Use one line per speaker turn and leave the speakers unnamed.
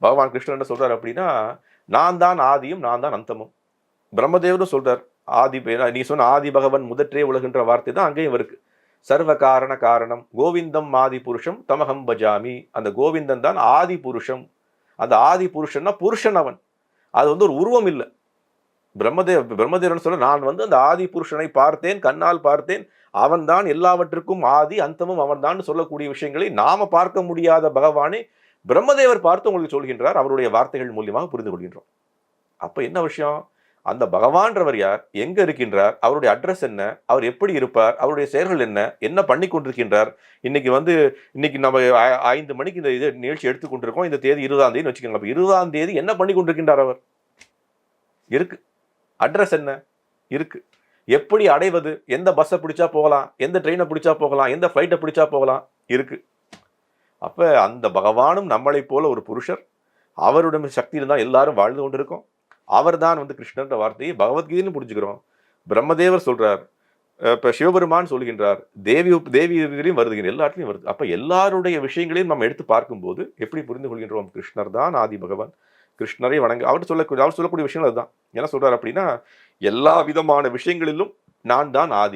பகவான் கிருஷ்ணர் என்ன சொல்றாரு அப்படின்னா, நான் தான் ஆதியும் நான் தான் அந்தமும். பிரம்மதேவரும் சொல்றார் ஆதி. நீ சொன்ன ஆதி பகவன் முதற்றே உலகுன்ற வார்த்தை தான் அங்கேயும் இருக்கு. சர்வ காரண காரணம் கோவிந்தம் ஆதி புருஷம் தமகம் பஜாமி. அந்த கோவிந்தன் தான் ஆதி புருஷம். அந்த ஆதி புருஷன்னா புருஷன் அவன். அது ஒரு உருவம் இல்லை. பிரம்மதேவன் சொல்ல, நான் அந்த ஆதி புருஷனை பார்த்தேன், கண்ணால் பார்த்தேன், அவன் தான் எல்லாவற்றுக்கும் ஆதி அந்தமும் அவன் தான் சொல்லக்கூடிய விஷயங்களை நாம பார்க்க முடியாத பகவானே பிரம்மதேவர் பார்த்து உங்களுக்கு சொல்கின்றார். அவருடைய வார்த்தைகள் மூலியமாக புரிந்து கொள்கின்றோம். அப்ப என்ன விஷயம்? அந்த பகவான்றவர் யார், எங்க இருக்கின்றார், அவருடைய அட்ரஸ் என்ன, அவர் எப்படி இருப்பார், அவருடைய செயல்கள் என்ன, என்ன பண்ணி கொண்டிருக்கின்றார். இன்னைக்கு நம்ம 5 மணிக்கு இந்த இது நிகழ்ச்சி எடுத்துக்கொண்டிருக்கோம். இந்த தேதி 20ஆம் தேதி வச்சுக்கோங்க. அப்ப 20ஆம் தேதி என்ன பண்ணி கொண்டிருக்கின்றார் அவர்? இருக்கு. அட்ரஸ் என்ன இருக்கு. எப்படி அடைவது, எந்த பஸ்ஸை பிடிச்சா போகலாம், எந்த ட்ரெயினை பிடிச்சா போகலாம், எந்த ஃபிளைட்டை பிடிச்சா போகலாம் இருக்கு. அப்ப அந்த பகவானும் நம்மளை போல ஒரு புருஷர். அவருடைய சக்தியில் தான் எல்லாரும் வாழ்ந்து கொண்டிருக்கோம். அவர் தான் கிருஷ்ணன்ற வார்த்தையை பகவத்கீதைன்னு புரிஞ்சுக்கிறோம். பிரம்மதேவர் சொல்றார், இப்ப சிவபெருமான் சொல்கின்றார், தேவியும் வருதுங்க, எல்லாத்துலையும் வருது. அப்ப எல்லாருடைய விஷயங்களையும் நம்ம எடுத்து பார்க்கும்போது எப்படி புரிந்து கொள்கின்றோம்? கிருஷ்ணர் தான் ஆதி பகவான். கிருஷ்ணரை வணங்க அவர் சொல்லக்கூடிய விஷயங்கள் அதுதான். என்ன சொல்றாரு அப்படின்னா, எல்லா விதமான விஷயங்களிலும் நான் தான் ஆதி.